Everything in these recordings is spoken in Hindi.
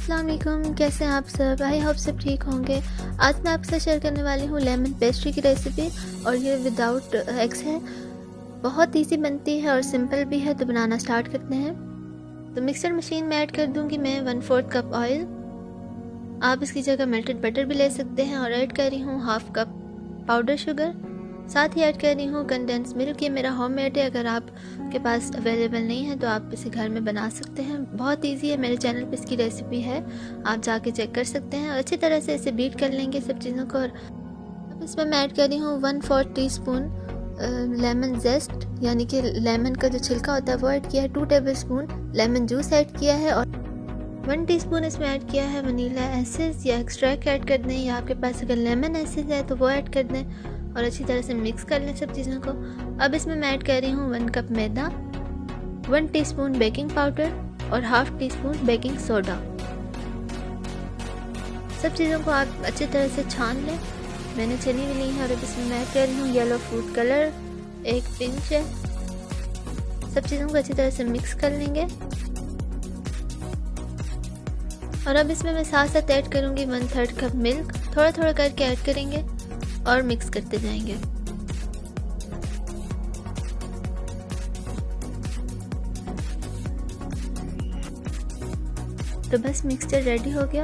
अस्सलाम वालेकुम, कैसे हैं आप सब। आई होप सब ठीक होंगे। आज मैं आपके साथ शेयर करने वाली हूँ लेमन पेस्ट्री की रेसिपी और ये विदाउट एग्स है। बहुत इजी बनती है और सिंपल भी है। तो बनाना स्टार्ट करते हैं। तो मिक्सर मशीन में ऐड कर दूंगी मैं 1/4 कप ऑयल। आप इसकी जगह मेल्टेड बटर भी ले सकते हैं। और ऐड कर रही हूँ 1/2 कप पाउडर शुगर। साथ ही ऐड कर रही हूँ कंडेंस मिल्क। ये मेरा होममेड है, अगर आपके पास अवेलेबल नहीं है तो आप इसे घर में बना सकते हैं। बहुत इजी है, मेरे चैनल पे इसकी रेसिपी है, आप जाके चेक कर सकते हैं। और अच्छी तरह से इसे बीट कर लेंगे सब चीज़ों को। और अब इसमें मैं ऐड कर रही हूँ 1/4 टीस्पून लेमन जेस्ट, यानी कि लेमन का जो छिलका होता है वो ऐड किया है। 2 टेबलस्पून लेमन जूस ऐड किया है और 1 टीस्पून इसमें ऐड किया है वनीला एसेंस या एक्सट्रैक्ट ऐड कर दें, या आपके पास अगर लेमन एसेंस है तो वो ऐड कर दें। और अच्छी तरह से मिक्स कर लें सब चीज़ों को। अब इसमें मैं ऐड कर रही हूँ 1 कप मैदा, 1 टीस्पून बेकिंग पाउडर और 1/2 टीस्पून बेकिंग सोडा। सब चीज़ों को आप अच्छी तरह से छान लें। मैंने चनी भी ली है। और अब इसमें मैं ऐड कर रही हूँ येलो फूड कलर, 1 पिंच है। सब चीज़ों को अच्छी तरह से मिक्स कर लेंगे। और अब इसमें मैं साथ साथ ऐड करूँगी 1/3 कप मिल्क। थोड़ा थोड़ा करके ऐड करेंगे और मिक्स करते जाएंगे। तो बस मिक्सचर रेडी हो गया।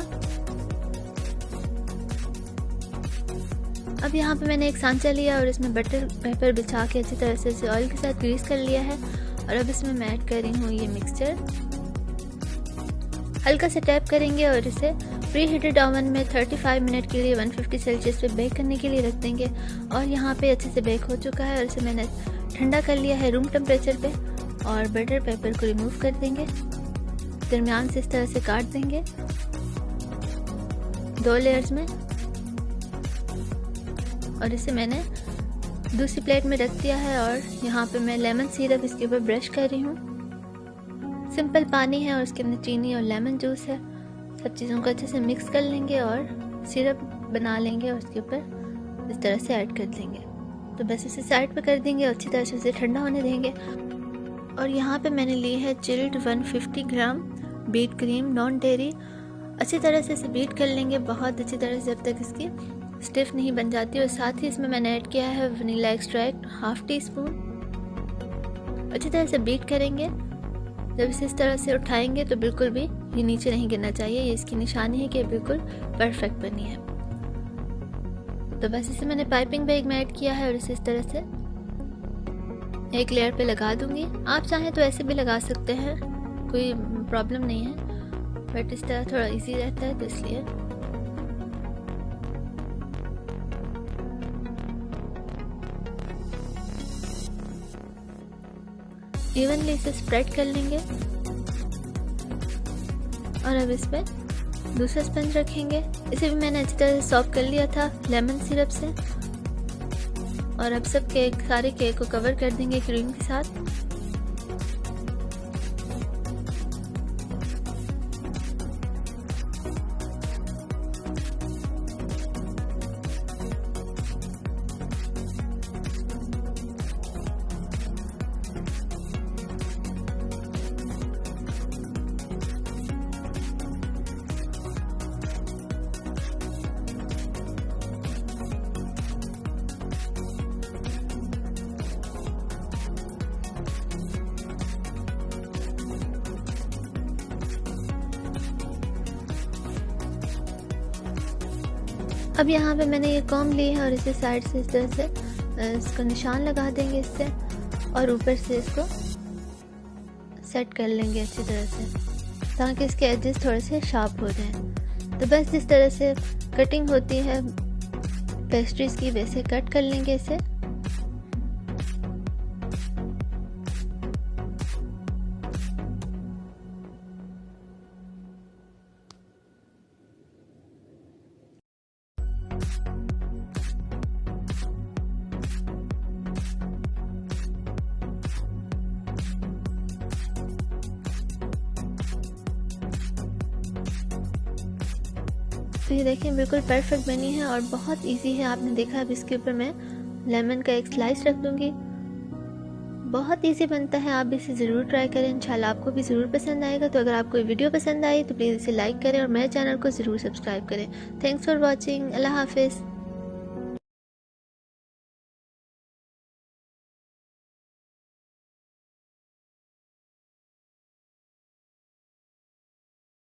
अब यहाँ पे मैंने एक सांचा लिया और इसमें बटर पेपर बिछा के अच्छी तरह से इसे ऑयल के साथ ग्रीस कर लिया है। और अब इसमें मैं ऐड कर रही हूँ ये मिक्सचर। हल्का से टैप करेंगे और इसे प्री हीटेड ओवन में 35 मिनट के लिए 150 सेल्सियस पे बेक करने के लिए रख देंगे। और यहाँ पे अच्छे से बेक हो चुका है और इसे मैंने ठंडा कर लिया है रूम टेम्परेचर पे। और बटर पेपर को रिमूव कर देंगे, दरमियान से इस तरह से काट देंगे 2 लेयर्स में। और इसे मैंने दूसरी प्लेट में रख दिया है। और यहाँ पे मैं लेमन सिरप इसके ऊपर ब्रश कर रही हूँ। सिंपल पानी है और उसके अंदर चीनी और लेमन जूस है। सब चीज़ों को अच्छे से मिक्स कर लेंगे और सिरप बना लेंगे और उसके ऊपर इस तरह से ऐड कर देंगे। तो बस इसे साइड पे कर देंगे और अच्छी तरह से इसे ठंडा होने देंगे। और यहाँ पे मैंने ली है चिल्ड 150 ग्राम बीट क्रीम नॉन डेयरी। अच्छी तरह से इसे बीट कर लेंगे बहुत अच्छी तरह से, जब तक इसकी स्टिफ नहीं बन जाती। और साथ ही इसमें मैंने ऐड किया है वनीला एक्सट्रैक्ट 1/2 टीस्पून। अच्छी तरह से बीट करेंगे। जब इसे इस तरह से उठाएंगे तो बिल्कुल भी ये नीचे नहीं गिरना चाहिए। ये इसकी निशानी है कि बिल्कुल परफेक्ट बनी है। तो बस इसे मैंने पाइपिंग बैग में ऐड किया है और इसे इस तरह से एक लेयर पे लगा दूंगी। आप चाहें तो ऐसे भी लगा सकते हैं, कोई प्रॉब्लम नहीं है, बट इस तरह थोड़ा इजी रहता है तो इसलिए। इवनली इसे स्प्रेड कर लेंगे। और अब इस पे दूसरा स्पंज रखेंगे। इसे भी मैंने अच्छी तरह से सॉक कर लिया था लेमन सिरप से। और अब सब केक, सारे केक को कवर कर देंगे क्रीम के साथ। अब यहाँ पे मैंने ये कॉम ली है और इसे साइड से इस तरह से इसको निशान लगा देंगे इससे। और ऊपर से इसको सेट कर लेंगे अच्छी तरह से, ताकि इसके एजेस थोड़े से शार्प हो जाएं। तो बस जिस तरह से कटिंग होती है पेस्ट्रीज की, वैसे कट कर लेंगे इसे। तो ये देखें बिल्कुल परफेक्ट बनी है और बहुत इजी है, आपने देखा। अब इसके ऊपर मैं लेमन का एक स्लाइस रख दूंगी। बहुत ईजी बनता है, आप भी इसे ज़रूर ट्राई करें, इंशाल्लाह आपको भी ज़रूर पसंद आएगा। तो अगर आपको वीडियो पसंद आई तो प्लीज़ इसे लाइक करें और मेरे चैनल को ज़रूर सब्सक्राइब करें। Thanks for watching. अल्लाह हाफिज़।